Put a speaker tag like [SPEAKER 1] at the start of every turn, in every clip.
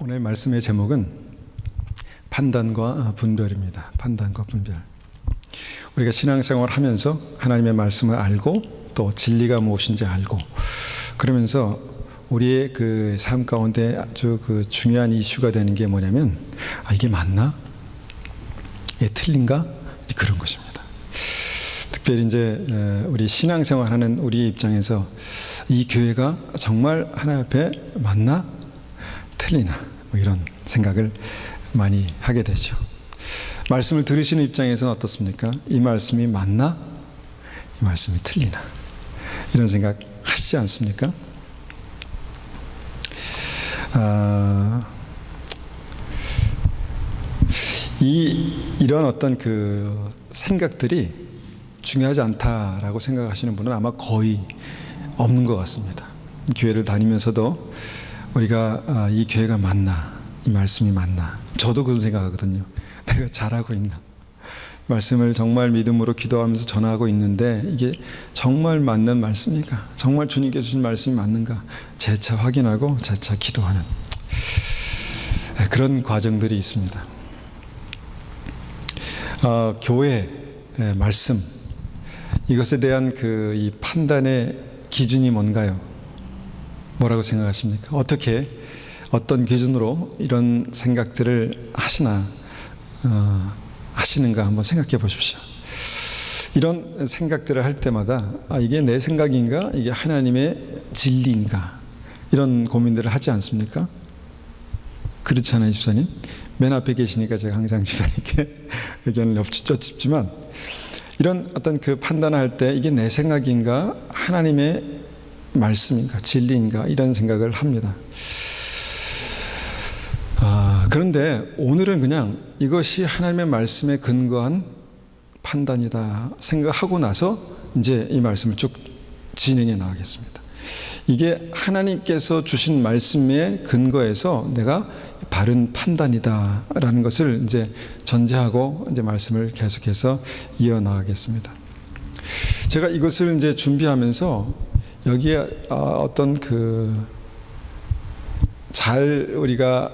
[SPEAKER 1] 오늘 말씀의 제목은 판단과 분별입니다. 판단과 분별. 우리가 신앙생활을 하면서 하나님의 말씀을 알고 또 진리가 무엇인지 알고 그러면서 우리의 그 삶 가운데 아주 그 중요한 이슈가 되는 게 뭐냐면 이게 맞나? 이게 틀린가? 그런 것입니다. 특별히 이제 우리 신앙생활하는 우리 입장에서 이 교회가 정말 하나님 앞에 맞나? 틀리나? 뭐 이런 생각을 많이 하게 되죠. 말씀을 들으시는 입장에서는 어떻습니까? 이 말씀이 맞나? 이 말씀이 틀리나? 이런 생각 하시지 않습니까? 이런 어떤 그 생각들이 중요하지 않다라고 생각하시는 분은 아마 거의 없는 것 같습니다. 교회를 다니면서도 우리가 이 교회가 맞나? 이 말씀이 맞나? 저도 그런 생각하거든요. 내가 잘하고 있나? 말씀을 정말 믿음으로 기도하면서 전하고 있는데 이게 정말 맞는 말씀인가? 정말 주님께서 주신 말씀이 맞는가? 재차 확인하고 재차 기도하는 그런 과정들이 있습니다. 교회 말씀 이것에 대한 그 이 판단의 기준이 뭔가요? 뭐라고 생각하십니까? 어떻게 어떤 기준으로 이런 생각들을 하시는가 한번 생각해 보십시오. 이런 생각들을 할 때마다 이게 내 생각인가? 이게 하나님의 진리인가? 이런 고민들을 하지 않습니까? 그렇지 않아요, 집사님? 맨 앞에 계시니까 제가 항상 집사님께 의견을 여쭙지만 이런 어떤 그 판단할 때 이게 내 생각인가? 하나님의 말씀인가? 진리인가? 이런 생각을 합니다. 그런데 오늘은 그냥 이것이 하나님의 말씀에 근거한 판단이다 생각하고 나서 이제 이 말씀을 쭉 진행해 나가겠습니다. 이게 하나님께서 주신 말씀에 근거해서 내가 바른 판단이다라는 것을 이제 전제하고 이제 말씀을 계속해서 이어나가겠습니다. 제가 이것을 이제 준비하면서 여기에 어떤 그 잘 우리가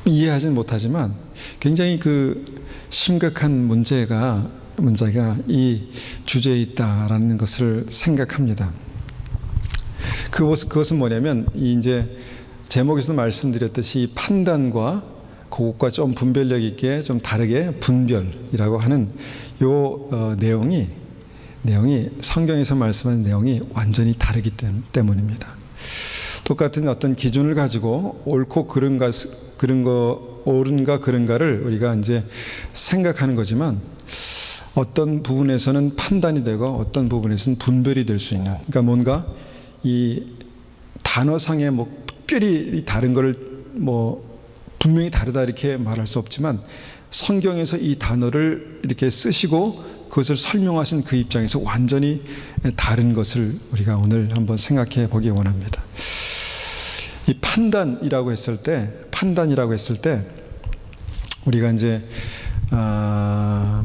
[SPEAKER 1] 이해하지는 못하지만 굉장히 그 심각한 문제가 이 주제에 있다라는 것을 생각합니다. 그것은 뭐냐면 이제 제목에서 말씀드렸듯이 판단과 그것과 좀 분별력 있게 좀 다르게 분별이라고 하는 요 내용이 성경에서 말씀하는 내용이 완전히 다르기 때문입니다. 똑같은 어떤 기준을 가지고 옳고 옳은가 그른가를 우리가 이제 생각하는 거지만 어떤 부분에서는 판단이 되고 어떤 부분에서는 분별이 될 수 있는 그러니까 뭔가 이 단어상에 뭐 특별히 다른 거를 뭐 분명히 다르다 이렇게 말할 수 없지만 성경에서 이 단어를 이렇게 쓰시고 그것을 설명하신 그 입장에서 완전히 다른 것을 우리가 오늘 한번 생각해 보기 원합니다. 이 판단이라고 했을 때 우리가 이제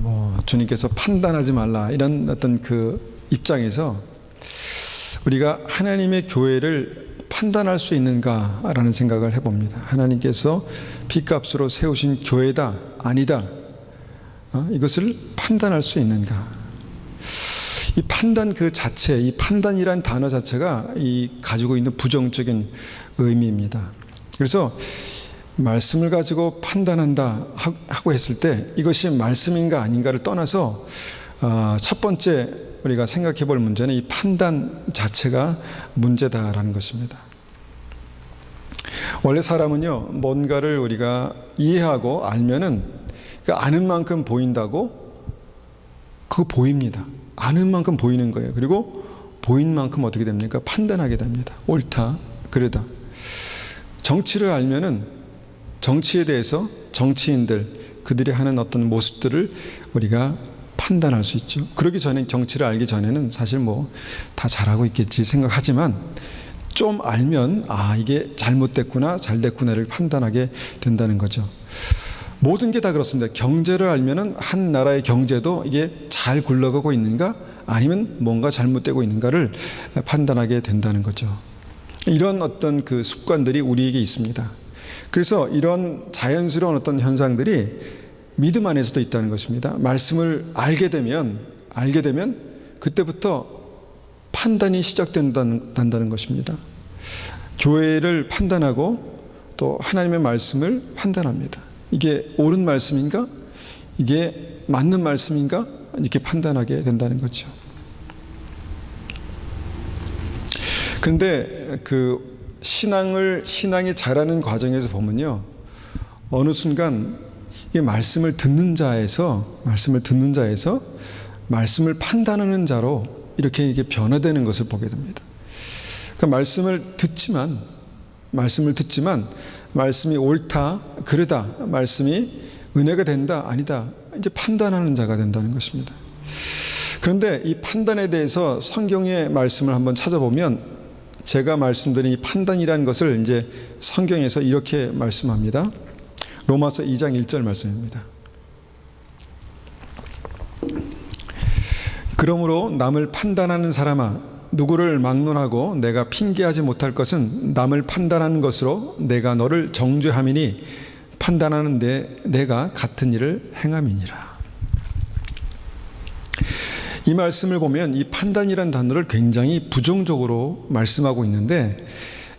[SPEAKER 1] 뭐 주님께서 판단하지 말라 이런 어떤 그 입장에서 우리가 하나님의 교회를 판단할 수 있는가라는 생각을 해봅니다. 하나님께서 핏값으로 세우신 교회다 아니다 이것을 판단할 수 있는가? 이 판단 그 자체, 이 판단이란 단어 자체가 이 가지고 있는 부정적인 의미입니다. 그래서 말씀을 가지고 판단한다 하고 했을 때 이것이 말씀인가 아닌가를 떠나서 첫 번째 우리가 생각해 볼 문제는 이 판단 자체가 문제다라는 것입니다. 원래 사람은요, 뭔가를 우리가 이해하고 알면은 그 아는 만큼 보인다고 그거 보입니다. 아는 만큼 보이는 거예요. 그리고 보인 만큼 어떻게 됩니까? 판단하게 됩니다. 옳다, 그러다. 정치를 알면은 정치에 대해서 정치인들 그들이 하는 어떤 모습들을 우리가 판단할 수 있죠. 그러기 전에 정치를 알기 전에는 사실 뭐 다 잘하고 있겠지 생각하지만 좀 알면 이게 잘못됐구나, 잘됐구나를 판단하게 된다는 거죠. 모든 게 다 그렇습니다. 경제를 알면은 한 나라의 경제도 이게 잘 굴러가고 있는가 아니면 뭔가 잘못되고 있는가를 판단하게 된다는 거죠. 이런 어떤 그 습관들이 우리에게 있습니다. 그래서 이런 자연스러운 어떤 현상들이 믿음 안에서도 있다는 것입니다. 말씀을 알게 되면 그때부터 판단이 시작된다는 것입니다. 교회를 판단하고 또 하나님의 말씀을 판단합니다. 이게 옳은 말씀인가? 이게 맞는 말씀인가? 이렇게 판단하게 된다는 거죠. 그런데 그 신앙이 자라는 과정에서 보면요, 어느 순간 이 말씀을 듣는 자에서 말씀을 판단하는 자로 이렇게 변화되는 것을 보게 됩니다. 그러니까 말씀을 듣지만 말씀이 옳다, 그르다, 말씀이 은혜가 된다, 아니다, 이제 판단하는 자가 된다는 것입니다. 그런데 이 판단에 대해서 성경의 말씀을 한번 찾아보면 제가 말씀드린 이 판단이라는 것을 이제 성경에서 이렇게 말씀합니다. 로마서 2장 1절 말씀입니다. 그러므로 남을 판단하는 사람아, 누구를 막론하고 내가 핑계하지 못할 것은 남을 판단하는 것으로 내가 너를 정죄함이니 판단하는 내가 같은 일을 행함이니라. 이 말씀을 보면 이 판단이라는 단어를 굉장히 부정적으로 말씀하고 있는데,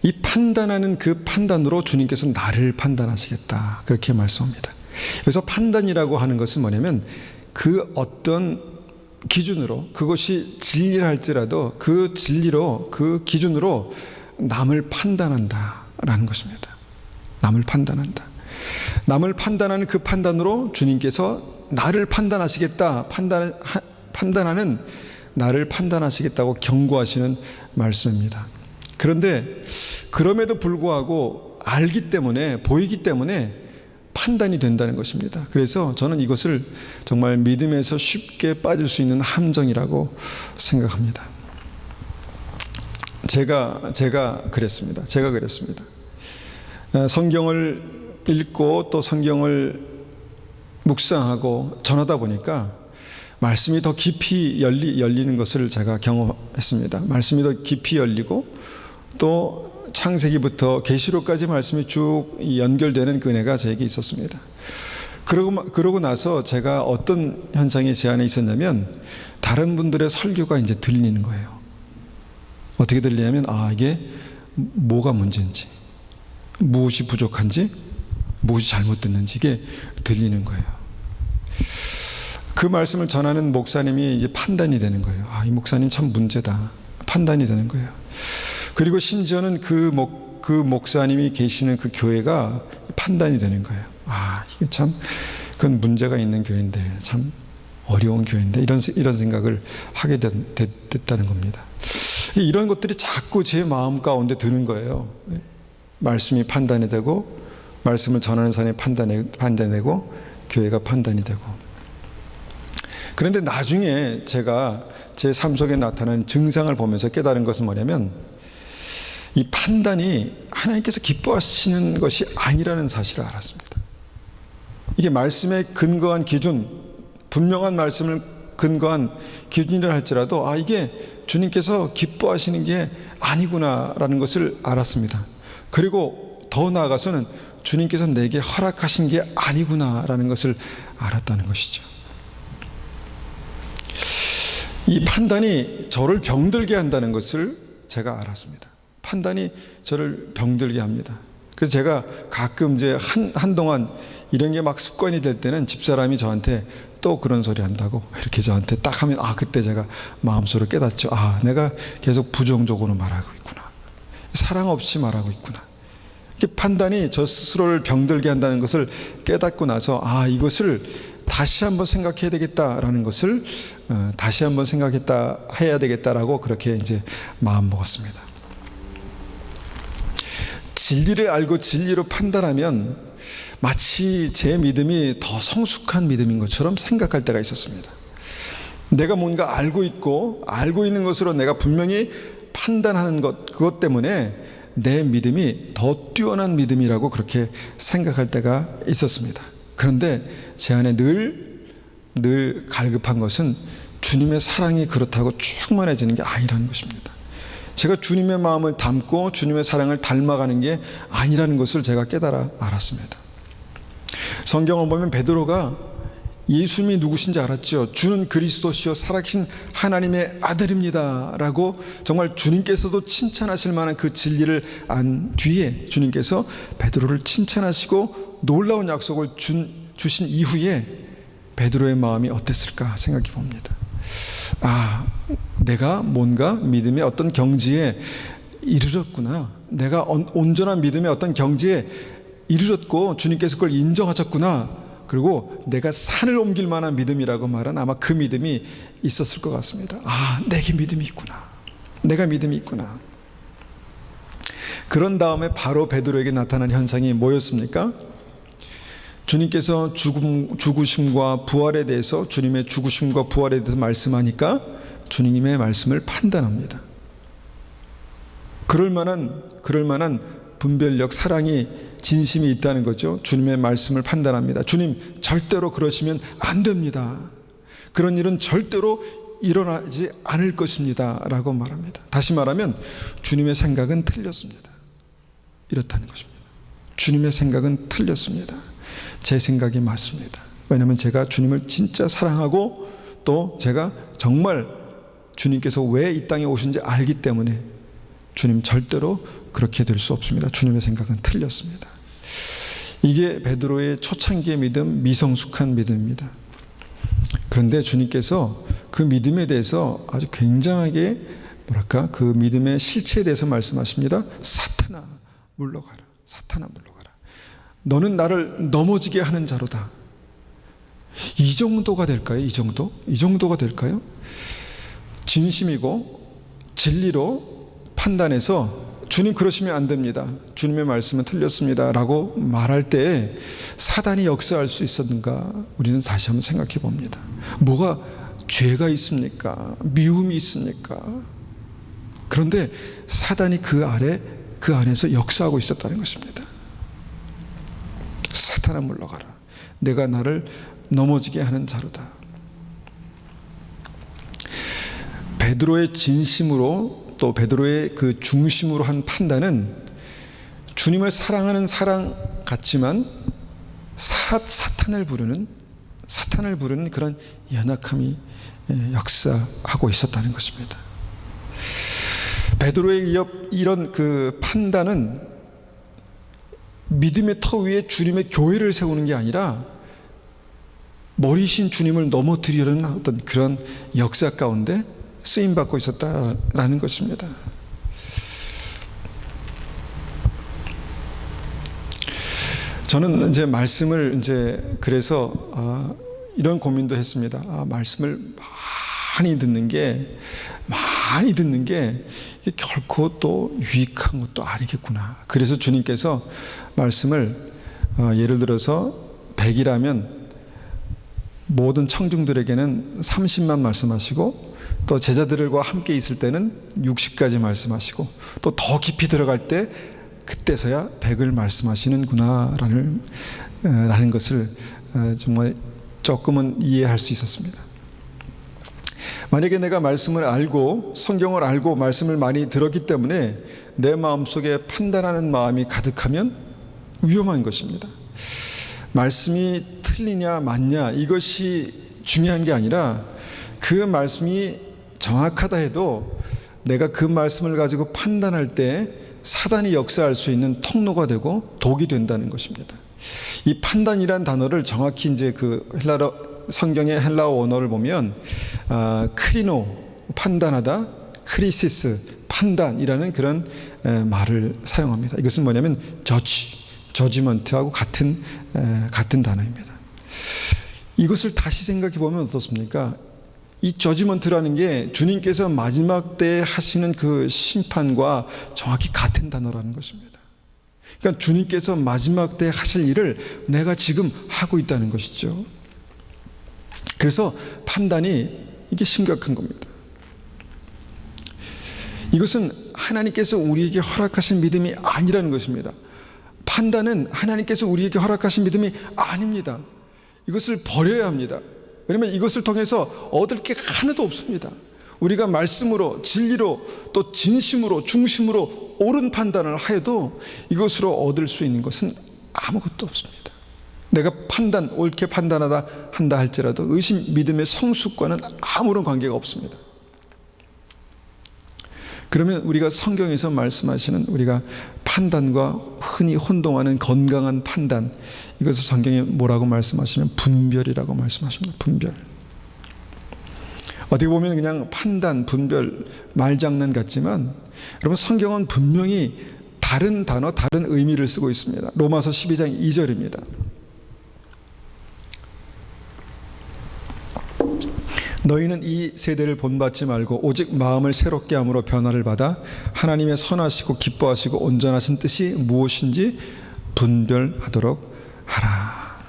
[SPEAKER 1] 이 판단하는 그 판단으로 주님께서 나를 판단하시겠다, 그렇게 말씀합니다. 그래서 판단이라고 하는 것은 뭐냐면 그 어떤 기준으로, 그것이 진리라 할지라도 그 진리로, 그 기준으로 남을 판단한다라는 것입니다. 남을 판단하는 그 판단으로 주님께서 나를 판단하시겠다, 판단하는 나를 판단하시겠다고 경고하시는 말씀입니다. 그런데 그럼에도 불구하고 알기 때문에, 보이기 때문에 판단이 된다는 것입니다. 그래서 저는 이것을 정말 믿음에서 쉽게 빠질 수 있는 함정이라고 생각합니다. 제가 그랬습니다. 성경을 읽고 또 성경을 묵상하고 전하다 보니까 말씀이 더 깊이 열리는 것을 제가 경험했습니다. 말씀이 더 깊이 열리고 또 창세기부터 계시록까지 말씀이 쭉 연결되는 그 은혜가 저에게 있었습니다. 그러고 나서 제가 어떤 현상이 제 안에 있었냐면, 다른 분들의 설교가 이제 들리는 거예요. 어떻게 들리냐면, 이게 뭐가 문제인지, 무엇이 부족한지, 무엇이 잘못됐는지 이게 들리는 거예요. 그 말씀을 전하는 목사님이 이제 판단이 되는 거예요. 이 목사님 참 문제다, 판단이 되는 거예요. 그리고 심지어는 그 목사님이 계시는 그 교회가 판단이 되는 거예요. 이게 참 그건 문제가 있는 교회인데, 참 어려운 교회인데, 이런 생각을 하게 됐다는 겁니다. 이런 것들이 자꾸 제 마음 가운데 드는 거예요. 말씀이 판단이 되고, 말씀을 전하는 사람이 판단되고, 교회가 판단이 되고. 그런데 나중에 제가 제 삶 속에 나타나는 증상을 보면서 깨달은 것은 뭐냐면, 이 판단이 하나님께서 기뻐하시는 것이 아니라는 사실을 알았습니다. 이게 말씀에 근거한 기준, 분명한 말씀을 근거한 기준이라 할지라도 이게 주님께서 기뻐하시는 게 아니구나라는 것을 알았습니다. 그리고 더 나아가서는 주님께서 내게 허락하신 게 아니구나라는 것을 알았다는 것이죠. 이 판단이 저를 병들게 한다는 것을 제가 알았습니다. 판단이 저를 병들게 합니다. 그래서 제가 가끔 이제 한동안 이런 게 막 습관이 될 때는 집사람이 저한테 또 그런 소리 한다고 이렇게 저한테 딱 하면 그때 제가 마음속으로 깨닫죠. 내가 계속 부정적으로 말하고 있구나, 사랑 없이 말하고 있구나. 이게 판단이 저 스스로를 병들게 한다는 것을 깨닫고 나서 이것을 다시 한번 생각해야 되겠다라는 것을 다시 한번 해야 되겠다라고 그렇게 이제 마음 먹었습니다. 진리를 알고 진리로 판단하면 마치 제 믿음이 더 성숙한 믿음인 것처럼 생각할 때가 있었습니다. 내가 뭔가 알고 있고, 알고 있는 것으로 내가 분명히 판단하는 그것 때문에 내 믿음이 더 뛰어난 믿음이라고 그렇게 생각할 때가 있었습니다. 그런데 제 안에 늘 갈급한 것은 주님의 사랑이 그렇다고 충만해지는 게 아니라는 것입니다. 제가 주님의 마음을 담고 주님의 사랑을 닮아가는 게 아니라는 것을 제가 깨달아 알았습니다. 성경을 보면 베드로가 예수님이 누구신지 알았죠. 주는 그리스도시요 살아계신 하나님의 아들입니다 라고 정말 주님께서도 칭찬하실 만한 그 진리를 안 뒤에 주님께서 베드로를 칭찬하시고 놀라운 약속을 주신 이후에 베드로의 마음이 어땠을까 생각해 봅니다. 내가 뭔가 믿음의 어떤 경지에 이르렀구나. 내가 온전한 믿음의 어떤 경지에 이르렀고 주님께서 그걸 인정하셨구나. 그리고 내가 산을 옮길 만한 믿음이라고 말한 아마 그 믿음이 있었을 것 같습니다. 내게 믿음이 있구나. 내가 믿음이 있구나. 그런 다음에 바로 베드로에게 나타난 현상이 뭐였습니까? 주님께서 죽으심과 부활에 대해서, 주님의 죽으심과 부활에 대해서 말씀하니까 주님의 말씀을 판단합니다. 그럴 만한 분별력, 사랑이, 진심이 있다는 거죠. 주님의 말씀을 판단합니다. 주님, 절대로 그러시면 안 됩니다. 그런 일은 절대로 일어나지 않을 것입니다 라고 말합니다. 다시 말하면 주님의 생각은 틀렸습니다. 이렇다는 것입니다. 주님의 생각은 틀렸습니다. 제 생각이 맞습니다. 왜냐하면 제가 주님을 진짜 사랑하고 또 제가 정말 주님께서 왜 이 땅에 오신지 알기 때문에 주님 절대로 그렇게 될 수 없습니다. 주님의 생각은 틀렸습니다. 이게 베드로의 초창기의 믿음, 미성숙한 믿음입니다. 그런데 주님께서 그 믿음에 대해서 아주 굉장하게 그 믿음의 실체에 대해서 말씀하십니다. 사탄아 물러가라. 사탄아 물러가라. 너는 나를 넘어지게 하는 자로다. 이 정도가 될까요? 이 정도가 될까요? 진심이고 진리로 판단해서 주님 그러시면 안 됩니다. 주님의 말씀은 틀렸습니다 라고 말할 때 사단이 역사할 수 있었는가 우리는 다시 한번 생각해 봅니다. 뭐가 죄가 있습니까? 미움이 있습니까? 그런데 사단이 그 안에서 역사하고 있었다는 것입니다. 사탄아 물러가라. 내가 나를 넘어지게 하는 자로다. 베드로의 진심으로 또 베드로의 그 중심으로 한 판단은 주님을 사랑하는 사랑 같지만 사탄을 부르는 그런 연약함이 역사하고 있었다는 것입니다. 베드로의 이런 그 판단은 믿음의 터 위에 주님의 교회를 세우는 게 아니라 머리신 주님을 넘어뜨리려는 어떤 그런 역사 가운데 쓰임받고 있었다라는 것입니다. 저는 이제 말씀을 그래서 이런 고민도 했습니다. 말씀을 많이 듣는 게 이게 결코 또 유익한 것도 아니겠구나. 그래서 주님께서 말씀을 예를 들어서 100이라면 모든 청중들에게는 30만 말씀하시고 또 제자들과 함께 있을 때는 60까지 말씀하시고 또 더 깊이 들어갈 때 그때서야 100을 말씀하시는구나 라는 것을 정말 조금은 이해할 수 있었습니다. 만약에 내가 말씀을 알고 성경을 알고 말씀을 많이 들었기 때문에 내 마음속에 판단하는 마음이 가득하면 위험한 것입니다. 말씀이 틀리냐 맞냐 이것이 중요한 게 아니라 그 말씀이 정확하다 해도 내가 그 말씀을 가지고 판단할 때 사단이 역사할 수 있는 통로가 되고 독이 된다는 것입니다. 이 판단이란 단어를 정확히 이제 그 성경의 헬라어 원어를 보면 크리노 판단하다, 크리시스 판단이라는 그런 말을 사용합니다. 이것은 뭐냐면 저지먼트하고 같은 단어입니다. 이것을 다시 생각해 보면 어떻습니까? 이 저지먼트라는 게 주님께서 마지막 때에 하시는 그 심판과 정확히 같은 단어라는 것입니다. 그러니까 주님께서 마지막 때 하실 일을 내가 지금 하고 있다는 것이죠. 그래서 판단이 이게 심각한 겁니다. 이것은 하나님께서 우리에게 허락하신 믿음이 아니라는 것입니다. 판단은 하나님께서 우리에게 허락하신 믿음이 아닙니다. 이것을 버려야 합니다. 왜냐하면 이것을 통해서 얻을 게 하나도 없습니다. 우리가 말씀으로, 진리로, 또 진심으로, 중심으로 옳은 판단을 하여도 이것으로 얻을 수 있는 것은 아무것도 없습니다. 내가 옳게 판단하다 한다 할지라도 의심, 믿음의 성숙과는 아무런 관계가 없습니다. 그러면 우리가 성경에서 말씀하시는 우리가 판단과 흔히 혼동하는 건강한 판단, 이것을 성경에 뭐라고 말씀하시면 분별이라고 말씀하십니다. 분별. 어떻게 보면 그냥 판단, 분별, 말장난 같지만 여러분, 성경은 분명히 다른 단어, 다른 의미를 쓰고 있습니다. 로마서 12장 2절입니다. 너희는 이 세대를 본받지 말고 오직 마음을 새롭게 함으로 변화를 받아 하나님의 선하시고 기뻐하시고 온전하신 뜻이 무엇인지 분별하도록 하라.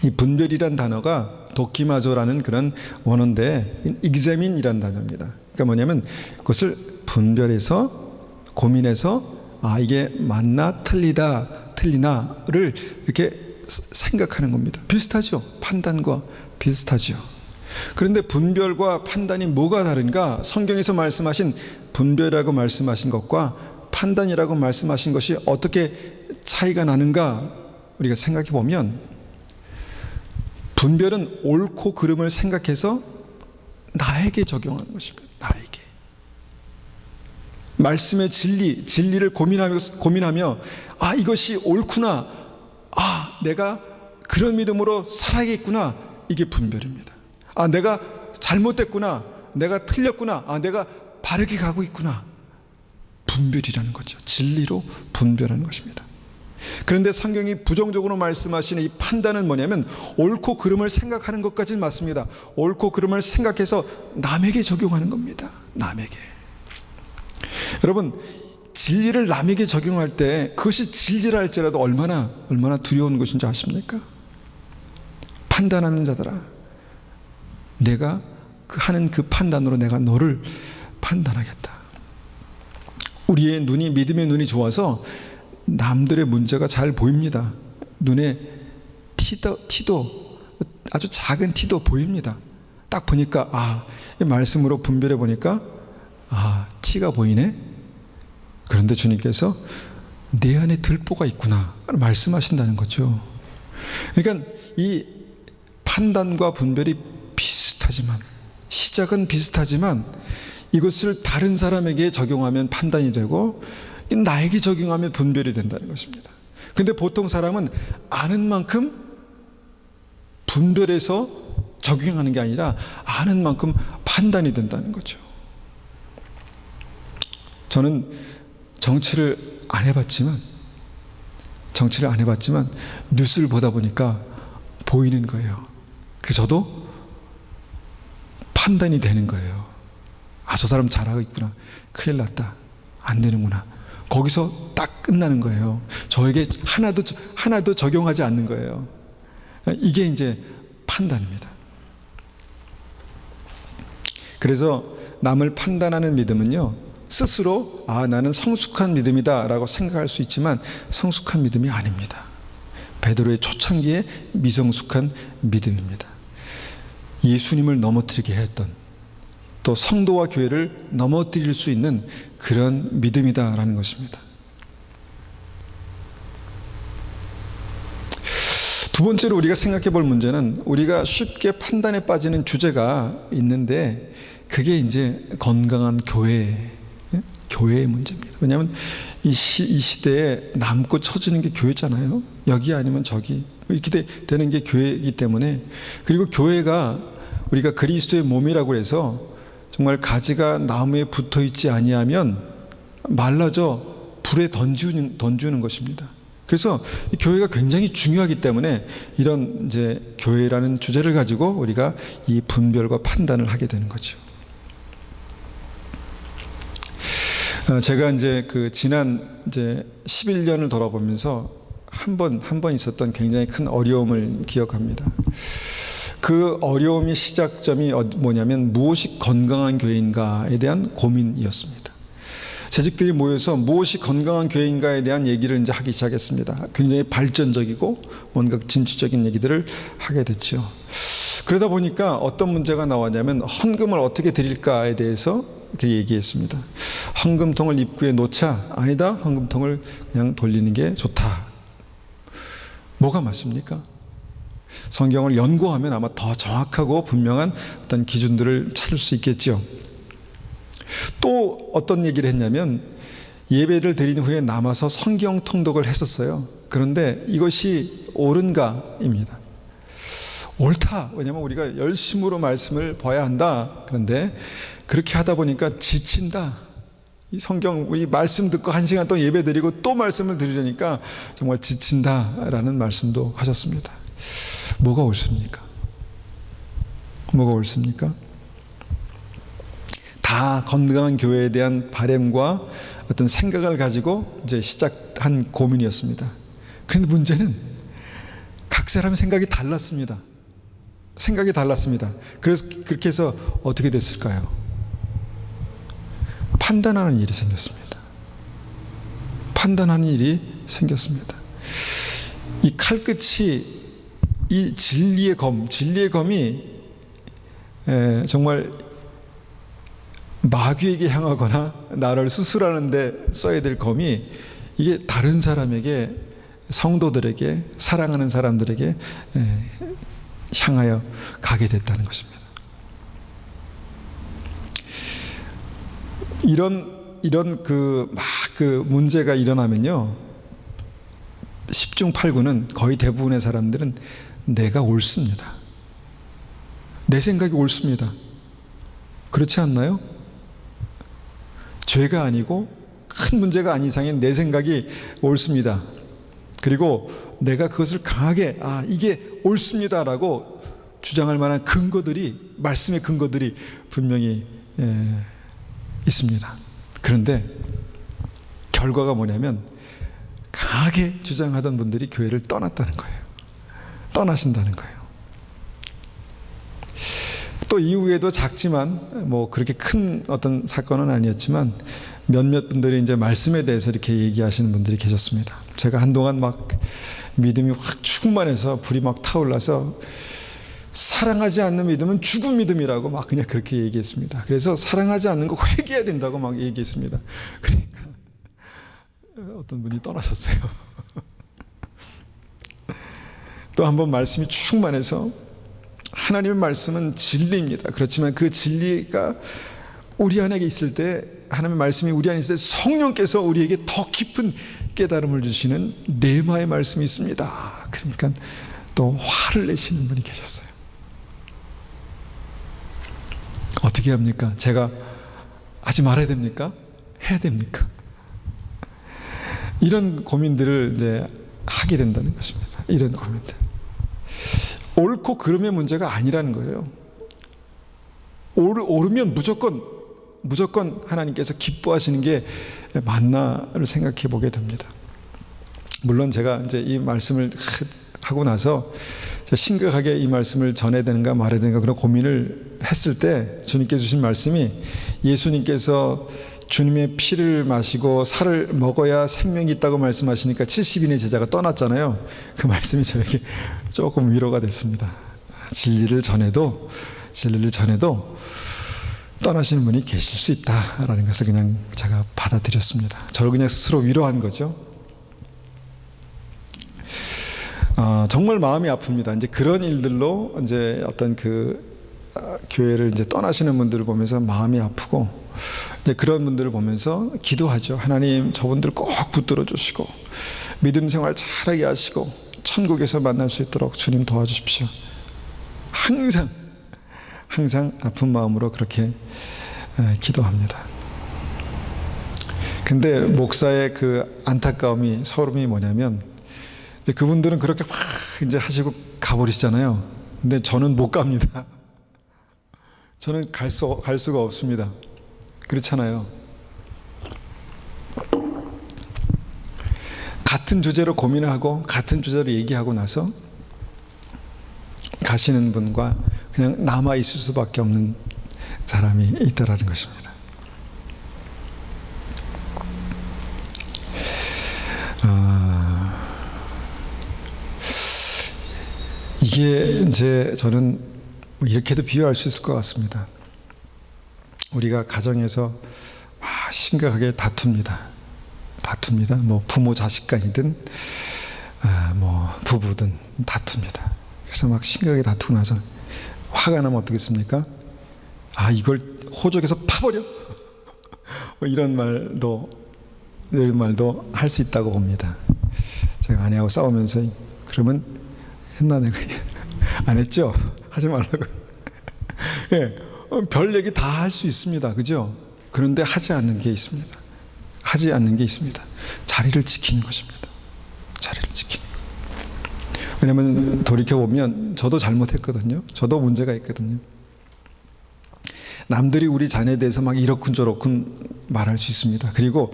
[SPEAKER 1] 이 분별이란 단어가 도키마조라는 그런 원어인데 examine이라는 단어입니다. 그러니까 뭐냐면 그것을 분별해서 고민해서 이게 맞나 틀리나를 이렇게 생각하는 겁니다. 비슷하죠? 판단과 비슷하죠. 그런데 분별과 판단이 뭐가 다른가? 성경에서 말씀하신 분별이라고 말씀하신 것과 판단이라고 말씀하신 것이 어떻게 차이가 나는가? 우리가 생각해 보면 분별은 옳고 그름을 생각해서 나에게 적용하는 것입니다. 나에게. 말씀의 진리를 고민하며 이것이 옳구나. 내가 그런 믿음으로 살아야겠구나. 이게 분별입니다. 내가 잘못됐구나. 내가 틀렸구나. 내가 바르게 가고 있구나. 분별이라는 거죠. 진리로 분별하는 것입니다. 그런데 성경이 부정적으로 말씀하시는 이 판단은 뭐냐면 옳고 그름을 생각하는 것까지는 맞습니다. 옳고 그름을 생각해서 남에게 적용하는 겁니다. 남에게. 여러분, 진리를 남에게 적용할 때 그것이 진리라 할지라도 얼마나 두려운 것인지 아십니까? 판단하는 자들아, 내가 하는 그 판단으로 내가 너를 판단하겠다. 우리의 눈이, 믿음의 눈이 좋아서 남들의 문제가 잘 보입니다. 눈에 티도 아주 작은 티도 보입니다. 딱 보니까 이 말씀으로 분별해 보니까 티가 보이네. 그런데 주님께서 내 안에 들보가 있구나 말씀하신다는 거죠. 그러니까 이 판단과 분별이 비슷하지만, 시작은 비슷하지만 이것을 다른 사람에게 적용하면 판단이 되고 나에게 적용하면 분별이 된다는 것입니다. 근데 보통 사람은 아는 만큼 분별해서 적용하는 게 아니라 아는 만큼 판단이 된다는 거죠. 저는 정치를 안 해봤지만 뉴스를 보다 보니까 보이는 거예요. 그래서 저도 판단이 되는 거예요. 저 사람 잘하고 있구나. 큰일 났다. 안 되는구나. 거기서 딱 끝나는 거예요. 저에게 하나도 적용하지 않는 거예요. 이게 이제 판단입니다. 그래서 남을 판단하는 믿음은요, 스스로 나는 성숙한 믿음이다 라고 생각할 수 있지만 성숙한 믿음이 아닙니다. 베드로의 초창기에 미성숙한 믿음입니다. 예수님을 넘어뜨리게 했던, 또 성도와 교회를 넘어뜨릴 수 있는 그런 믿음이다라는 것입니다. 두 번째로 우리가 생각해 볼 문제는, 우리가 쉽게 판단에 빠지는 주제가 있는데 그게 이제 건강한 교회의 문제입니다. 왜냐하면 이 시대에 남고 처지는 게 교회잖아요. 여기 아니면 저기 이렇게 되는 게 교회이기 때문에, 그리고 교회가 우리가 그리스도의 몸이라고 해서 정말 가지가 나무에 붙어 있지 아니하면 말라져 불에 던지는 것입니다. 그래서 이 교회가 굉장히 중요하기 때문에 이런 이제 교회라는 주제를 가지고 우리가 이 분별과 판단을 하게 되는 거죠. 제가 이제 지난 11년을 돌아보면서 한 번 있었던 굉장히 큰 어려움을 기억합니다. 그 어려움의 시작점이 뭐냐면 무엇이 건강한 교회인가에 대한 고민이었습니다. 재직들이 모여서 무엇이 건강한 교회인가에 대한 얘기를 이제 하기 시작했습니다. 굉장히 발전적이고 뭔가 진취적인 얘기들을 하게 됐죠. 그러다 보니까 어떤 문제가 나왔냐면 헌금을 어떻게 드릴까에 대해서 이렇게 얘기했습니다. 헌금통을 입구에 놓자, 아니다, 헌금통을 그냥 돌리는 게 좋다. 뭐가 맞습니까? 성경을 연구하면 아마 더 정확하고 분명한 어떤 기준들을 찾을 수 있겠죠. 또 어떤 얘기를 했냐면 예배를 드린 후에 남아서 성경 통독을 했었어요. 그런데 이것이 옳은가입니다. 옳다. 왜냐하면 우리가 열심으로 말씀을 봐야 한다. 그런데 그렇게 하다 보니까 지친다. 이 성경 우리 말씀 듣고 1시간 동안 예배 드리고 또 말씀을 드리려니까 정말 지친다라는 말씀도 하셨습니다. 뭐가 옳습니까? 뭐가 옳습니까? 다 건강한 교회에 대한 바램과 어떤 생각을 가지고 이제 시작한 고민이었습니다. 그런데 문제는 각 사람의 생각이 달랐습니다. 생각이 달랐습니다. 그래서 그렇게 해서 어떻게 됐을까요? 판단하는 일이 생겼습니다. 판단하는 일이 생겼습니다. 이 칼끝이 이 진리의 검이 정말 마귀에게 향하거나 나를 수술하는 데 써야 될 검이 이게 다른 사람에게, 성도들에게, 사랑하는 사람들에게 향하여 가게 됐다는 것입니다. 이런 그 문제가 일어나면요, 10중 8구는 거의 대부분의 사람들은 내가 옳습니다. 내 생각이 옳습니다. 그렇지 않나요? 죄가 아니고 큰 문제가 아닌 이상엔 내 생각이 옳습니다. 그리고 내가 그것을 강하게 이게 옳습니다라고 주장할 만한 근거들이, 말씀의 근거들이 분명히 있습니다. 그런데 결과가 뭐냐면 강하게 주장하던 분들이 교회를 떠났다는 거예요. 떠나신다는 거예요. 또 이후에도 작지만 뭐 그렇게 큰 어떤 사건은 아니었지만 몇몇 분들이 이제 말씀에 대해서 이렇게 얘기하시는 분들이 계셨습니다. 제가 한동안 막 믿음이 확 충만해서 불이 막 타올라서 사랑하지 않는 믿음은 죽은 믿음이라고 막 그냥 그렇게 얘기했습니다. 그래서 사랑하지 않는 거 회개해야 된다고 막 얘기했습니다. 그러니까 어떤 분이 떠나셨어요. 또 한 번 말씀이 충만해서 하나님의 말씀은 진리입니다. 그렇지만 그 진리가 우리 안에 있을 때, 하나님의 말씀이 우리 안에 있을 때 성령께서 우리에게 더 깊은 깨달음을 주시는 레마의 말씀이 있습니다. 그러니까 또 화를 내시는 분이 계셨어요. 어떻게 합니까? 제가 하지 말아야 됩니까? 해야 됩니까? 이런 고민들을 이제 하게 된다는 것입니다. 이런 고민들. 옳고 그름의 문제가 아니라는 거예요. 옳으면 무조건 하나님께서 기뻐하시는 게 맞나를 생각해 보게 됩니다. 물론 제가 이제 이 말씀을 하고 나서 심각하게 이 말씀을 전해야 되는가 말해야 되는가 그런 고민을 했을 때 주님께 주신 말씀이, 예수님께서 주님의 피를 마시고 살을 먹어야 생명이 있다고 말씀하시니까 70인의 제자가 떠났잖아요. 그 말씀이 저에게 조금 위로가 됐습니다. 진리를 전해도 떠나시는 분이 계실 수 있다라는 것을 그냥 제가 받아들였습니다. 저를 그냥 스스로 위로한 거죠. 정말 마음이 아픕니다. 이제 그런 일들로 이제 어떤 교회를 이제 떠나시는 분들을 보면서 마음이 아프고, 이제 그런 분들을 보면서 기도하죠. 하나님, 저분들 꼭 붙들어 주시고 믿음 생활 잘하게 하시고 천국에서 만날 수 있도록 주님 도와주십시오. 항상 아픈 마음으로 그렇게 기도합니다. 근데 목사의 그 안타까움이, 서름이 뭐냐면, 이제 그분들은 그렇게 막 이제 하시고 가버리시잖아요. 근데 저는 못 갑니다. 저는 갈 수가 없습니다. 그렇잖아요. 같은 주제로 고민을 하고 같은 주제로 얘기하고 나서 가시는 분과 그냥 남아 있을 수밖에 없는 사람이 있다라는 것입니다. 이게 이제 저는 이렇게도 비유할 수 있을 것 같습니다. 우리가 가정에서 심각하게 다툽니다. 뭐 부모 자식 간이든 뭐 부부든 다툽니다. 그래서 막 심각하게 다투고 나서 화가 나면 어떻겠습니까? 이걸 호적에서 파버려? 이런 말도 할 수 있다고 봅니다. 제가 아내하고 싸우면서 그러면 했나 내가 안 했죠? 하지 말라고. 예, 별 얘기 다 할 수 있습니다. 그죠? 그런데 하지 않는 게 있습니다. 자리를 지키는 것입니다. 자리를 지키는 것. 왜냐하면 돌이켜보면 저도 잘못했거든요. 저도 문제가 있거든요. 남들이 우리 자녀에 대해서 막 이렇군 저렇군 말할 수 있습니다. 그리고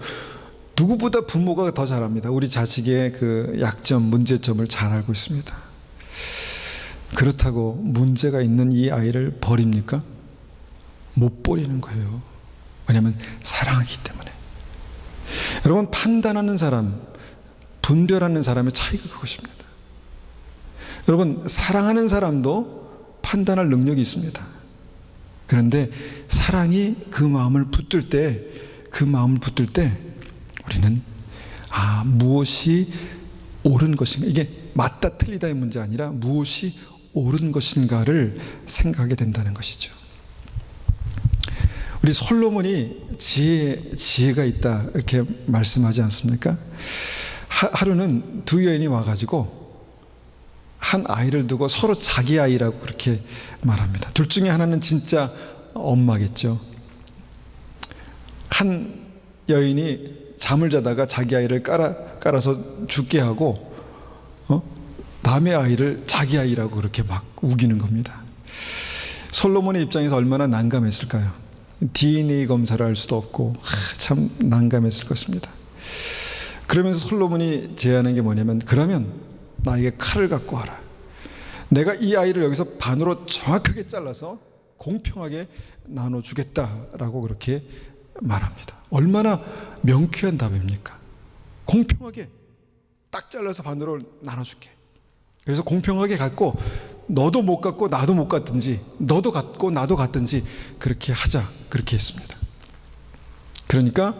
[SPEAKER 1] 누구보다 부모가 더 잘합니다. 우리 자식의 그 약점, 문제점을 잘 알고 있습니다. 그렇다고 문제가 있는 이 아이를 버립니까? 못 버리는 거예요. 왜냐하면 사랑하기 때문에. 여러분, 판단하는 사람, 분별하는 사람의 차이가 그것입니다. 여러분, 사랑하는 사람도 판단할 능력이 있습니다. 그런데 사랑이 그 마음을 붙들 때 우리는 무엇이 옳은 것인가, 이게 맞다 틀리다의 문제 아니라 무엇이 옳은 것인가를 생각하게 된다는 것이죠. 우리 솔로몬이 지혜가 있다 이렇게 말씀하지 않습니까? 하루는 두 여인이 와가지고 한 아이를 두고 서로 자기 아이라고 그렇게 말합니다. 둘 중에 하나는 진짜 엄마겠죠. 한 여인이 잠을 자다가 자기 아이를 깔아서 죽게 하고 남의 아이를 자기 아이라고 그렇게 막 우기는 겁니다. 솔로몬의 입장에서 얼마나 난감했을까요? DNA 검사를 할 수도 없고 참 난감했을 것입니다. 그러면서 솔로몬이 제안한 게 뭐냐면, 그러면 나에게 칼을 갖고 와라. 내가 이 아이를 여기서 반으로 정확하게 잘라서 공평하게 나눠주겠다라고 그렇게 말합니다. 얼마나 명쾌한 답입니까? 공평하게 딱 잘라서 반으로 나눠줄게. 그래서 공평하게 갖고 너도 못 갖고 나도 못 갖든지, 너도 갖고 나도 갖든지 그렇게 하자, 그렇게 했습니다. 그러니까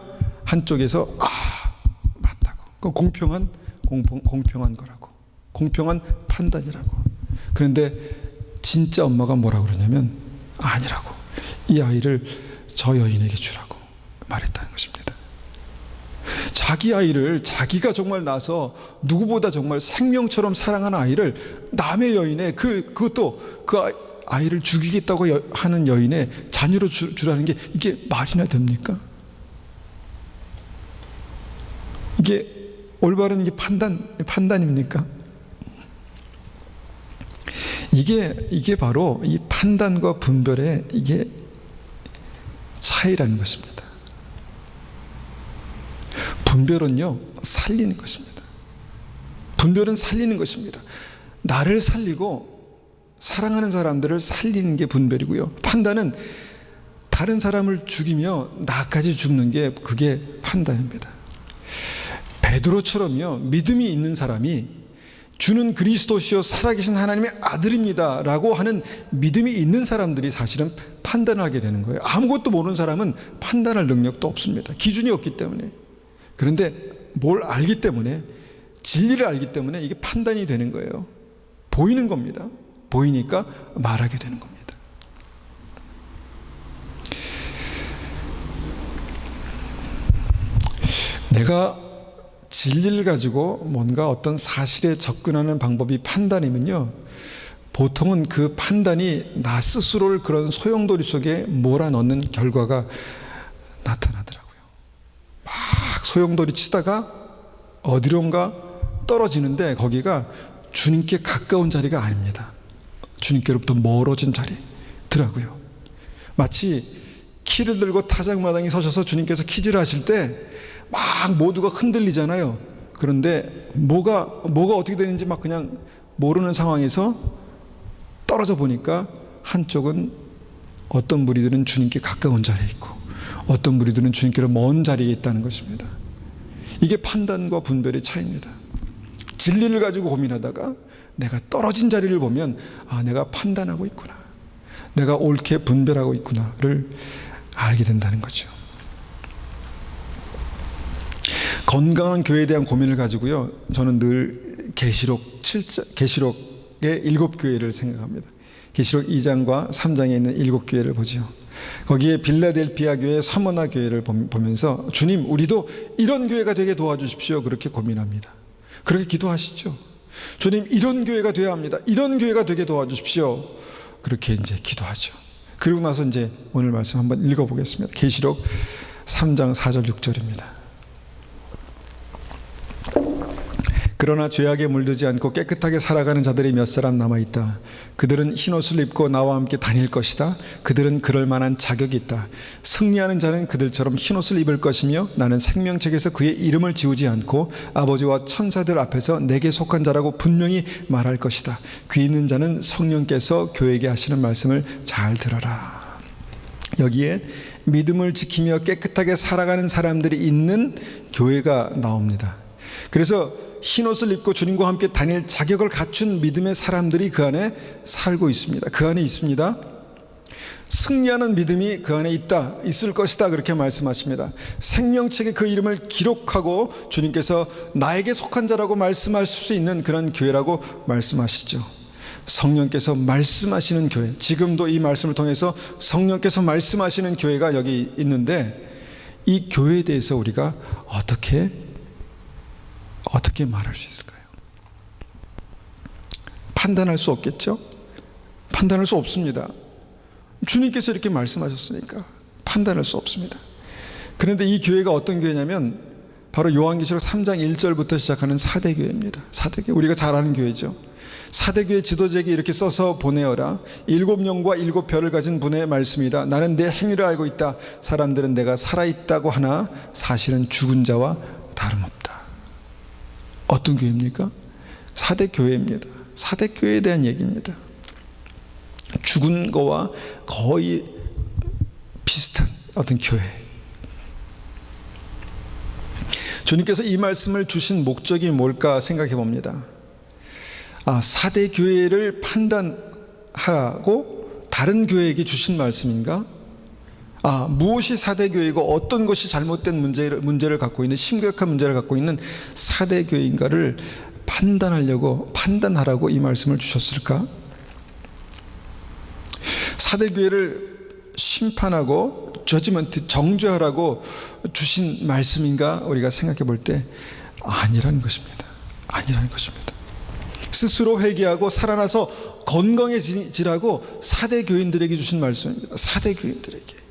[SPEAKER 1] 한쪽에서 맞다고, 그 공평한 거라고, 공평한 판단이라고. 그런데 진짜 엄마가 뭐라고 그러냐면 아니라고, 이 아이를 저 여인에게 주라고 말했다는 것입니다. 자기 아이를, 자기가 정말 낳아서 누구보다 정말 생명처럼 사랑하는 아이를 남의 여인의 그것도 그 아이를 죽이겠다고 하는 여인의 자녀로 주라는 게 이게 말이나 됩니까? 이게 올바른 이게 판단입니까? 이게 바로 이 판단과 분별의 이게 차이라는 것입니다. 분별은요, 살리는 것입니다. 분별은 살리는 것입니다. 나를 살리고 사랑하는 사람들을 살리는 게 분별이고요. 판단은 다른 사람을 죽이며 나까지 죽는 게 그게 판단입니다. 베드로처럼요, 믿음이 있는 사람이 주는 그리스도시요 살아계신 하나님의 아들입니다 라고 하는 믿음이 있는 사람들이 사실은 판단을 하게 되는 거예요. 아무것도 모르는 사람은 판단할 능력도 없습니다. 기준이 없기 때문에. 그런데 뭘 알기 때문에, 진리를 알기 때문에 이게 판단이 되는 거예요. 보이는 겁니다. 보이니까 말하게 되는 겁니다. 내가 진리를 가지고 뭔가 어떤 사실에 접근하는 방법이 판단이면요, 보통은 그 판단이 나 스스로를 그런 소용돌이 속에 몰아넣는 결과가 나타나더라고요. 막 소용돌이 치다가 어디론가 떨어지는데 거기가 주님께 가까운 자리가 아닙니다. 주님께로부터 멀어진 자리더라고요. 마치 키를 들고 타작마당에 서셔서 주님께서 퀴즈를 하실 때 막 모두가 흔들리잖아요. 그런데 뭐가 어떻게 되는지 막 그냥 모르는 상황에서 떨어져 보니까 한쪽은 어떤 무리들은 주님께 가까운 자리에 있고 어떤 무리들은 주님께로 먼 자리에 있다는 것입니다. 이게 판단과 분별의 차이입니다. 진리를 가지고 고민하다가 내가 떨어진 자리를 보면 내가 판단하고 있구나. 내가 옳게 분별하고 있구나를 알게 된다는 거죠. 건강한 교회에 대한 고민을 가지고요, 저는 늘 계시록의 7교회를 생각합니다. 계시록 2장과 3장에 있는 7교회를 보죠. 거기에 빌라델피아 교회, 서머나 교회를 보면서 주님, 우리도 이런 교회가 되게 도와주십시오, 그렇게 고민합니다. 그렇게 기도하시죠. 주님, 이런 교회가 되어야 합니다. 이런 교회가 되게 도와주십시오, 그렇게 이제 기도하죠. 그리고 나서 이제 오늘 말씀 한번 읽어보겠습니다. 계시록 3장 4절 6절입니다. 그러나 죄악에 물들지 않고 깨끗하게 살아가는 자들이 몇 사람 남아있다. 그들은 흰옷을 입고 나와 함께 다닐 것이다. 그들은 그럴 만한 자격이 있다. 승리하는 자는 그들처럼 흰옷을 입을 것이며 나는 생명책에서 그의 이름을 지우지 않고 아버지와 천사들 앞에서 내게 속한 자라고 분명히 말할 것이다. 귀 있는 자는 성령께서 교회에게 하시는 말씀을 잘 들어라. 여기에 믿음을 지키며 깨끗하게 살아가는 사람들이 있는 교회가 나옵니다. 그래서 흰옷을 입고 주님과 함께 다닐 자격을 갖춘 믿음의 사람들이 그 안에 살고 있습니다. 그 안에 있습니다. 승리하는 믿음이 그 안에 있을 것이다, 그렇게 말씀하십니다. 생명책에 그 이름을 기록하고 주님께서 나에게 속한 자라고 말씀하실 수 있는 그런 교회라고 말씀하시죠. 성령께서 말씀하시는 교회, 지금도 이 말씀을 통해서 성령께서 말씀하시는 교회가 여기 있는데, 이 교회에 대해서 우리가 어떻게 말할 수 있을까요? 판단할 수 없겠죠? 판단할 수 없습니다. 주님께서 이렇게 말씀하셨으니까 판단할 수 없습니다. 그런데 이 교회가 어떤 교회냐면 바로 요한계시록 3장 1절부터 시작하는 사대교회입니다. 사대교회, 우리가 잘 아는 교회죠. 사대교회 지도자에게 이렇게 써서 보내어라. 7영과 7별을 가진 분의 말씀이다. 나는 내 행위를 알고 있다. 사람들은 내가 살아있다고 하나 사실은 죽은 자와 다름없다. 어떤 교회입니까? 사대교회입니다. 사대교회에 대한 얘기입니다. 죽은 거와 거의 비슷한 어떤 교회. 주님께서 이 말씀을 주신 목적이 뭘까 생각해 봅니다. 사대교회를 판단하라고 다른 교회에게 주신 말씀인가? 무엇이 사대교회이고 어떤 것이 잘못된 문제를 갖고 있는, 심각한 문제를 갖고 있는 사대교회인가를 판단하라고 이 말씀을 주셨을까? 사대교회를 심판하고 저지먼트, 정죄하라고 주신 말씀인가? 우리가 생각해 볼 때 아니라는 것입니다. 아니라는 것입니다. 스스로 회개하고 살아나서 건강해지라고 사대교인들에게 주신 말씀입니다. 사대교인들에게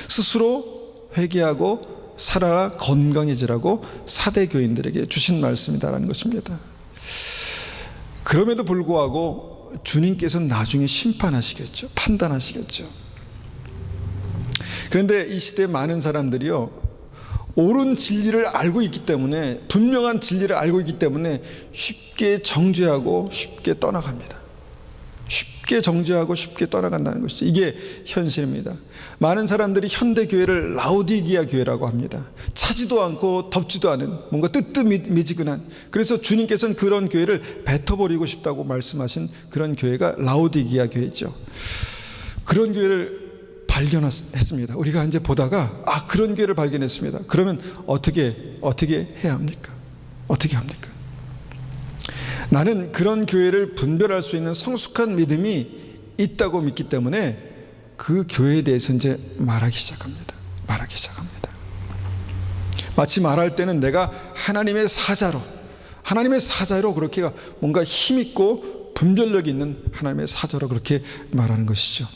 [SPEAKER 1] 스스로 회개하고 살아라 건강해지라고 사대교인들에게 주신 말씀이다라는 것입니다. 그럼에도 불구하고 주님께서는 나중에 심판하시겠죠. 판단하시겠죠. 그런데 이 시대에 많은 사람들이요, 옳은 진리를 알고 있기 때문에, 분명한 진리를 알고 있기 때문에 쉽게 정죄하고 쉽게 떠나갑니다. 쉽게 정죄하고 쉽게 떠나간다는 것이죠. 이게 현실입니다. 많은 사람들이 현대교회를 라오디게아 교회라고 합니다. 차지도 않고 덥지도 않은, 뭔가 뜨뜻미지근한, 그래서 주님께서는 그런 교회를 뱉어버리고 싶다고 말씀하신 그런 교회가 라오디게아 교회죠. 그런 교회를 발견했습니다. 우리가 이제 보다가 그런 교회를 발견했습니다. 그러면 어떻게 해야 합니까? 어떻게 합니까? 나는 그런 교회를 분별할 수 있는 성숙한 믿음이 있다고 믿기 때문에 그 교회에 대해서 이제 말하기 시작합니다. 마치 말할 때는 내가 하나님의 사자로 그렇게 뭔가 힘있고 분별력 있는 하나님의 사자로 그렇게 말하는 것이죠.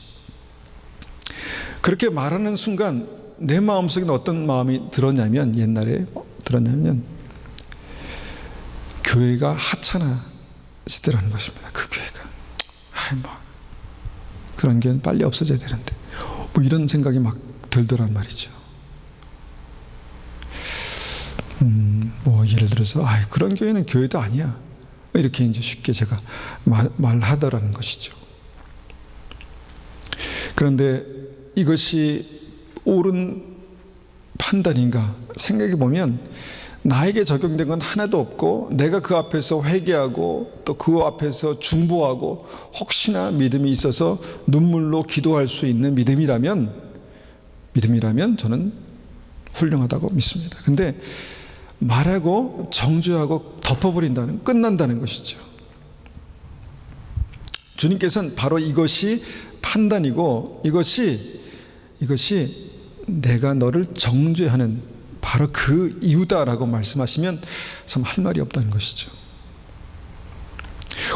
[SPEAKER 1] 그렇게 말하는 순간 내 마음속에 어떤 마음이 들었냐면, 옛날에 교회가 하찮아지더라는 것입니다. 그 교회가 그런 교회는 빨리 없어져야 되는데, 이런 생각이 막 들더란 말이죠. 예를 들어서 그런 교회는 교회도 아니야, 이렇게 이제 쉽게 제가 말하더라는 것이죠. 그런데 이것이 옳은 판단인가 생각해 보면, 나에게 적용된 건 하나도 없고 내가 그 앞에서 회개하고 또 그 앞에서 중보하고 혹시나 믿음이 있어서 눈물로 기도할 수 있는 믿음이라면 저는 훌륭하다고 믿습니다. 근데 말하고 정죄하고 덮어버린다는, 끝난다는 것이죠. 주님께서는 바로 이것이 판단이고 이것이 내가 너를 정죄하는 바로 그 이유다라고 말씀하시면 참 할 말이 없다는 것이죠.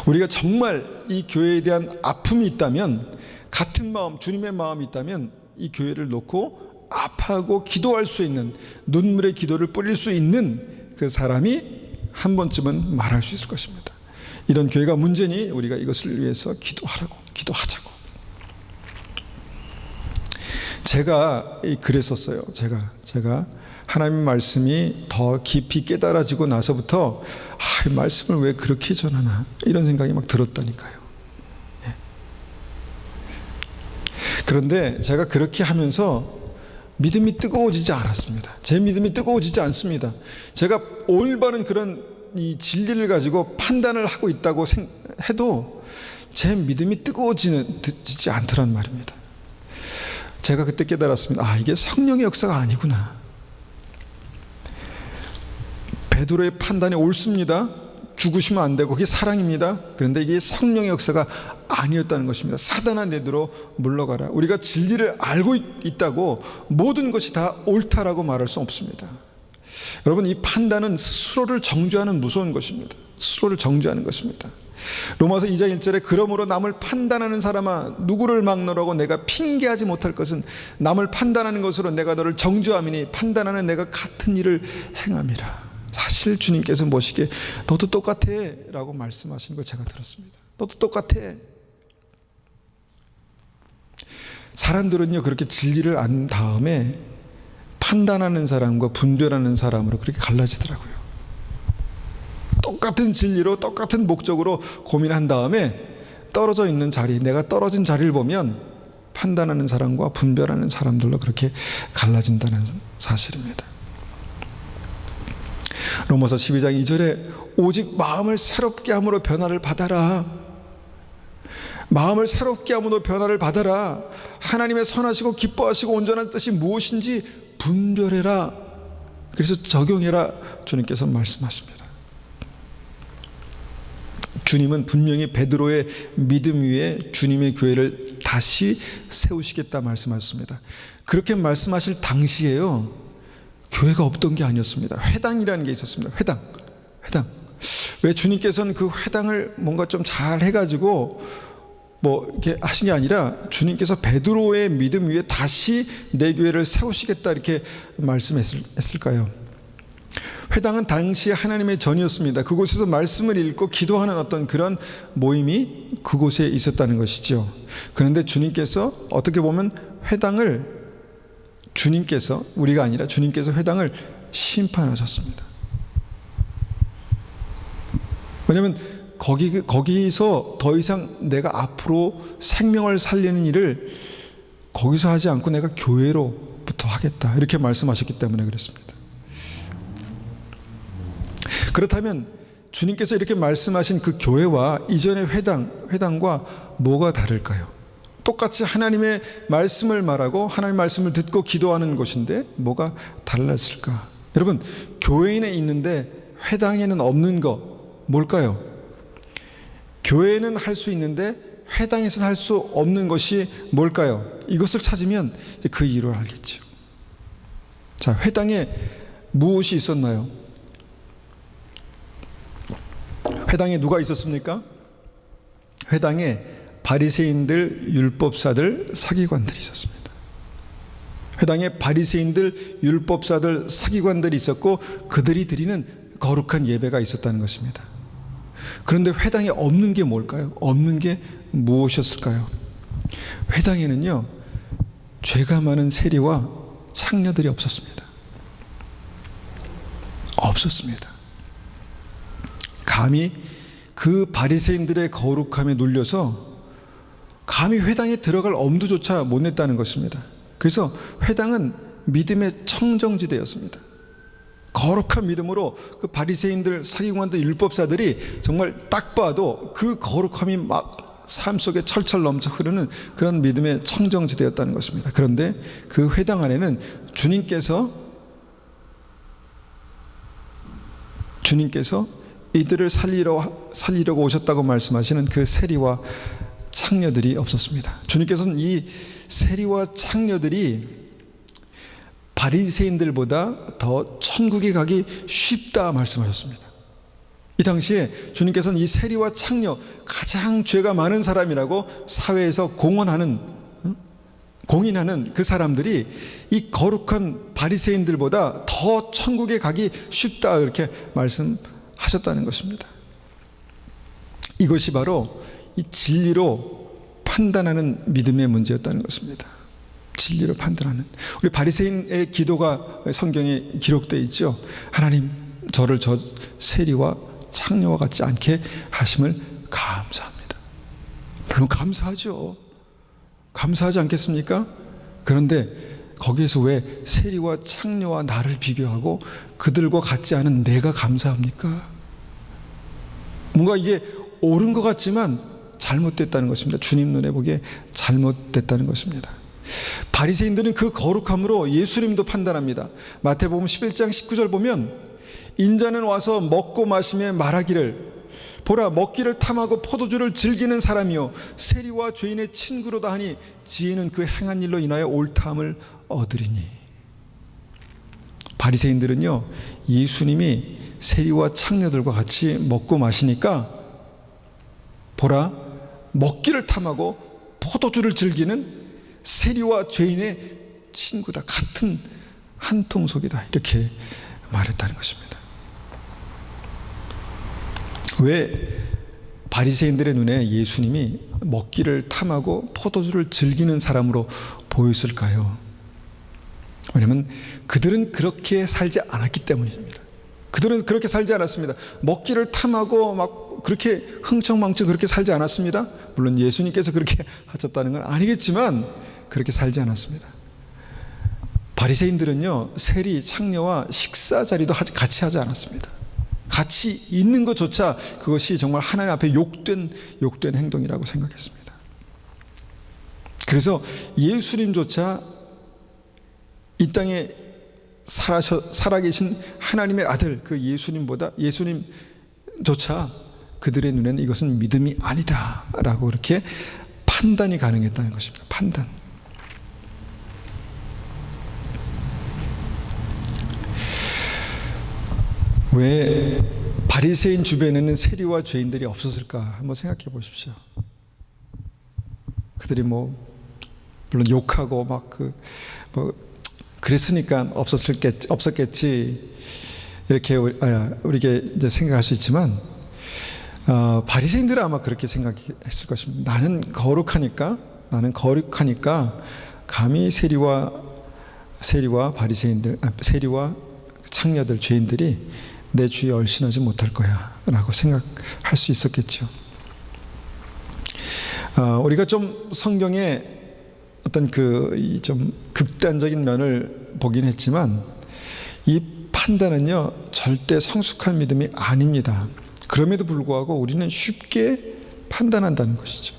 [SPEAKER 1] 우리가 정말 이 교회에 대한 아픔이 있다면, 같은 마음, 주님의 마음이 있다면 이 교회를 놓고 아파하고 기도할 수 있는, 눈물의 기도를 뿌릴 수 있는 그 사람이 한 번쯤은 말할 수 있을 것입니다. 이런 교회가 문제니 우리가 이것을 위해서 기도하자고. 제가 그랬었어요. 제가 하나님의 말씀이 더 깊이 깨달아지고 나서부터 이 말씀을 왜 그렇게 전하나 이런 생각이 막 들었다니까요. 그런데 제가 그렇게 하면서 믿음이 뜨거워지지 않았습니다. 제 믿음이 뜨거워지지 않습니다. 제가 올바른 그런 이 진리를 가지고 판단을 하고 있다고 해도 제 믿음이 뜨거워지지 않더란 말입니다. 제가 그때 깨달았습니다. 이게 성령의 역사가 아니구나. 베드로의 판단이 옳습니다. 죽으시면 안 되고 그게 사랑입니다. 그런데 이게 성령의 역사가 아니었다는 것입니다. 사단아 내두로 물러가라. 우리가 진리를 알고 있다고 모든 것이 다 옳다라고 말할 수 없습니다. 여러분, 이 판단은 스스로를 정죄하는 무서운 것입니다. 스스로를 정죄하는 것입니다. 로마서 2장 1절에 그러므로 남을 판단하는 사람아 누구를 막노라고 내가 핑계하지 못할 것은 남을 판단하는 것으로 내가 너를 정죄함이니 판단하는 내가 같은 일을 행함이라. 사실 주님께서 모시기에 너도 똑같아 라고 말씀하시는 걸 제가 들었습니다. 너도 똑같아. 사람들은요 그렇게 진리를 안 다음에 판단하는 사람과 분별하는 사람으로 그렇게 갈라지더라고요. 똑같은 진리로 똑같은 목적으로 고민한 다음에 떨어져 있는 자리, 내가 떨어진 자리를 보면 판단하는 사람과 분별하는 사람들로 그렇게 갈라진다는 사실입니다. 로마서 12장 2절에 오직 마음을 새롭게 함으로 변화를 받아라. 마음을 새롭게 함으로 변화를 받아라. 하나님의 선하시고 기뻐하시고 온전한 뜻이 무엇인지 분별해라. 그래서 적용해라. 주님께서 말씀하십니다. 주님은 분명히 베드로의 믿음 위에 주님의 교회를 다시 세우시겠다 말씀하셨습니다. 그렇게 말씀하실 당시에요 교회가 없던 게 아니었습니다. 회당이라는 게 있었습니다. 회당. 왜 주님께서는 그 회당을 뭔가 좀 잘 해가지고 뭐 이렇게 하신 게 아니라 주님께서 베드로의 믿음 위에 다시 내 교회를 세우시겠다 이렇게 말씀했을까요? 회당은 당시 하나님의 전이었습니다. 그곳에서 말씀을 읽고 기도하는 어떤 그런 모임이 그곳에 있었다는 것이죠. 그런데 주님께서 어떻게 보면 회당을 우리가 아니라 주님께서 회당을 심판하셨습니다. 왜냐하면 거기서 더 이상 내가 앞으로 생명을 살리는 일을 거기서 하지 않고 내가 교회로부터 하겠다 이렇게 말씀하셨기 때문에 그렇습니다. 그렇다면 주님께서 이렇게 말씀하신 그 교회와 이전의 회당과 뭐가 다를까요? 똑같이 하나님의 말씀을 말하고 하나님의 말씀을 듣고 기도하는 것인데 뭐가 달랐을까? 여러분, 교회인에 있는데 회당에는 없는 거 뭘까요? 교회는 할 수 있는데 회당에서는 할 수 없는 것이 뭘까요? 이것을 찾으면 이제 그 이유를 알겠죠. 자, 회당에 무엇이 있었나요? 회당에 누가 있었습니까? 회당에 바리새인들, 율법사들, 서기관들이 있었습니다. 회당에 바리새인들, 율법사들, 서기관들이 있었고 그들이 드리는 거룩한 예배가 있었다는 것입니다. 그런데 회당에 없는 게 뭘까요? 없는 게 무엇이었을까요? 회당에는요 죄가 많은 세리와 창녀들이 없었습니다. 감히 그 바리새인들의 거룩함에 눌려서 감히 회당에 들어갈 엄두조차 못 냈다는 것입니다. 그래서 회당은 믿음의 청정지대였습니다. 거룩한 믿음으로 그 바리새인들, 서기관들, 율법사들이 정말 딱 봐도 그 거룩함이 막 삶 속에 철철 넘쳐 흐르는 그런 믿음의 청정지대였다는 것입니다. 그런데 그 회당 안에는 주님께서 이들을 살리려고 오셨다고 말씀하시는 그 세리와 창녀들이 없었습니다. 주님께서는 이 세리와 창녀들이 바리새인들보다 더 천국에 가기 쉽다 말씀하셨습니다. 이 당시에 주님께서는 이 세리와 창녀, 가장 죄가 많은 사람이라고 사회에서 공인하는 그 사람들이 이 거룩한 바리새인들보다 더 천국에 가기 쉽다, 이렇게 말씀하셨다는 것입니다. 이것이 바로 이 진리로 판단하는 믿음의 문제였다는 것입니다. 진리로 판단하는. 우리 바리새인의 기도가 성경에 기록되어 있죠. 하나님, 저를 저 세리와 창녀와 같지 않게 하심을 감사합니다. 물론 감사하죠. 감사하지 않겠습니까? 그런데 거기에서 왜 세리와 창녀와 나를 비교하고 그들과 같지 않은 내가 감사합니까? 뭔가 이게 옳은 것 같지만 잘못됐다는 것입니다. 주님 눈에 보기에 잘못됐다는 것입니다. 바리새인들은 그 거룩함으로 예수님도 판단합니다. 마태복음 11장 19절 보면 인자는 와서 먹고 마시며 말하기를 보라, 먹기를 탐하고 포도주를 즐기는 사람이요 세리와 죄인의 친구로다 하니 지혜는 그 행한 일로 인하여 옳다함을 얻으리니. 바리새인들은요, 예수님이 세리와 창녀들과 같이 먹고 마시니까 보라, 먹기를 탐하고 포도주를 즐기는 세리와 죄인의 친구다, 같은 한 통속이다, 이렇게 말했다는 것입니다. 왜 바리새인들의 눈에 예수님이 먹기를 탐하고 포도주를 즐기는 사람으로 보였을까요? 왜냐하면 그들은 그렇게 살지 않았기 때문입니다. 그들은 그렇게 살지 않았습니다. 먹기를 탐하고 막 그렇게 흥청망청 그렇게 살지 않았습니다. 물론 예수님께서 그렇게 하셨다는 건 아니겠지만 그렇게 살지 않았습니다. 바리새인들은요, 세리, 창녀와 식사 자리도 같이 하지 않았습니다. 같이 있는 것조차 그것이 정말 하나님 앞에 욕된 행동이라고 생각했습니다. 그래서 예수님조차 이 땅에 살아계신 하나님의 아들 그 예수님조차 그들의 눈에는 이것은 믿음이 아니다라고 그렇게 판단이 가능했다는 것입니다. 판단. 왜 바리새인 주변에는 세리와 죄인들이 없었을까 한번 생각해 보십시오. 그들이 물론 욕하고 그랬으니까 없었겠지 이렇게 우리가 이제 생각할 수 있지만 바리새인들은 아마 그렇게 생각했을 것입니다. 나는 거룩하니까 감히 세리와 바리새인들, 세리와 창녀들, 죄인들이 내 주위에 얼씬하지 못할 거야 라고 생각할 수 있었겠죠. 우리가 좀 성경에 어떤 좀 극단적인 면을 보긴 했지만 이 판단은요 절대 성숙한 믿음이 아닙니다. 그럼에도 불구하고 우리는 쉽게 판단한다는 것이죠.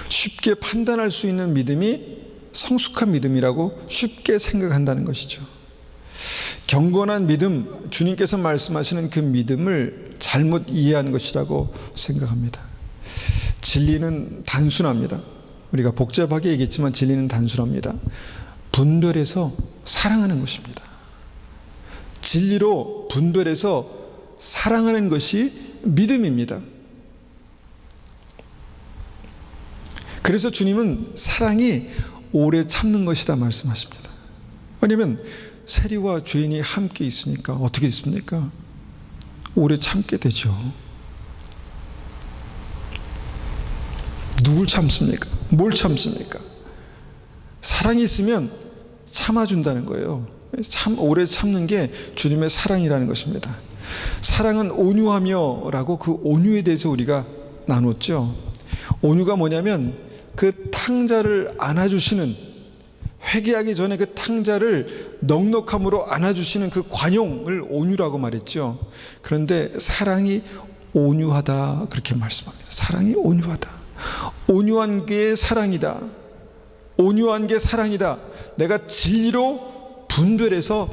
[SPEAKER 1] 쉽게 판단할 수 있는 믿음이 성숙한 믿음이라고 쉽게 생각한다는 것이죠. 경건한 믿음, 주님께서 말씀하시는 그 믿음을 잘못 이해한 것이라고 생각합니다. 진리는 단순합니다. 우리가 복잡하게 얘기했지만 진리는 단순합니다. 분별해서 사랑하는 것입니다. 진리로 분별해서 사랑하는 것이 믿음입니다. 그래서 주님은 사랑이 오래 참는 것이다 말씀하십니다. 왜냐하면 세리와 죄인이 함께 있으니까 어떻게 있습니까? 오래 참게 되죠. 누굴 참습니까? 뭘 참습니까? 사랑이 있으면 참아준다는 거예요. 오래 참는 게 주님의 사랑이라는 것입니다. 사랑은 온유하며라고 그 온유에 대해서 우리가 나눴죠. 온유가 뭐냐면 그 탕자를 안아주시는 회개하기 전에 그 탕자를 넉넉함으로 안아주시는 그 관용을 온유라고 말했죠. 그런데 사랑이 온유하다 그렇게 말씀합니다. 사랑이 온유하다. 온유한 게 사랑이다. 온유한 게 사랑이다. 내가 진리로 분별해서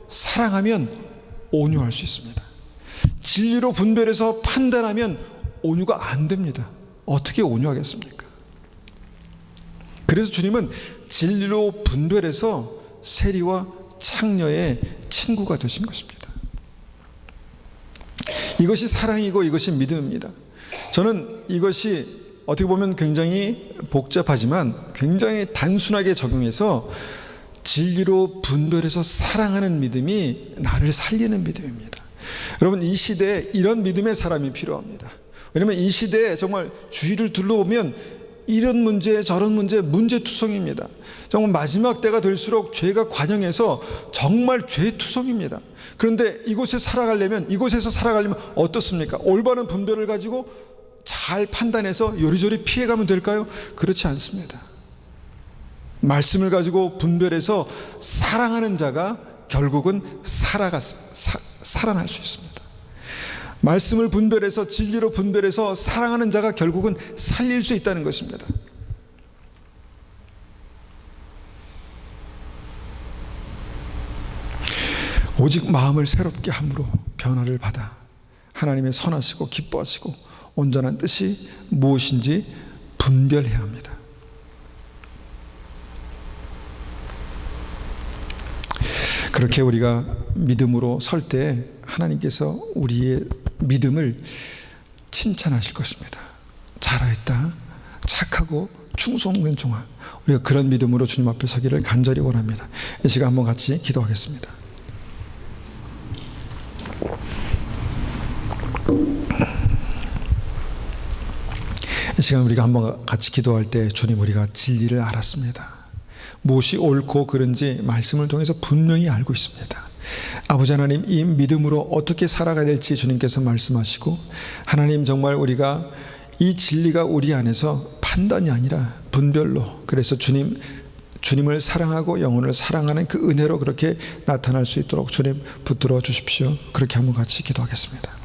[SPEAKER 1] 사랑하면 온유할 수 있습니다. 진리로 분별해서 판단하면 온유가 안 됩니다. 어떻게 온유하겠습니까? 그래서 주님은 진리로 분별해서 세리와 창녀의 친구가 되신 것입니다. 이것이 사랑이고 이것이 믿음입니다. 저는 이것이 어떻게 보면 굉장히 복잡하지만 굉장히 단순하게 적용해서 진리로 분별해서 사랑하는 믿음이 나를 살리는 믿음입니다. 여러분, 이 시대에 이런 믿음의 사람이 필요합니다. 왜냐하면 이 시대에 정말 주위를 둘러보면 이런 문제 저런 문제 문제투성입니다. 정말 마지막 때가 될수록 죄가 관영해서 정말 죄투성입니다. 그런데 이곳에서 살아가려면 어떻습니까? 올바른 분별을 가지고 잘 판단해서 요리조리 피해가면 될까요? 그렇지 않습니다. 말씀을 가지고 분별해서 사랑하는 자가 결국은 살아날 수 있습니다. 말씀을 분별해서 진리로 분별해서 사랑하는 자가 결국은 살릴 수 있다는 것입니다. 오직 마음을 새롭게 함으로 변화를 받아 하나님의 선하시고 기뻐하시고 온전한 뜻이 무엇인지 분별해야 합니다. 그렇게 우리가 믿음으로 설 때 하나님께서 우리의 믿음을 칭찬하실 것입니다. 잘하였다. 착하고 충성된 종아. 우리가 그런 믿음으로 주님 앞에 서기를 간절히 원합니다. 이 시간 한번 같이 기도하겠습니다. 이 시간 우리가 한번 같이 기도할 때 주님, 우리가 진리를 알았습니다. 무엇이 옳고 그른지 말씀을 통해서 분명히 알고 있습니다. 아버지 하나님, 이 믿음으로 어떻게 살아가야 될지 주님께서 말씀하시고, 하나님 정말 우리가 이 진리가 우리 안에서 판단이 아니라 분별로, 그래서 주님을 사랑하고 영혼을 사랑하는 그 은혜로 그렇게 나타날 수 있도록 주님 붙들어 주십시오. 그렇게 한번 같이 기도하겠습니다.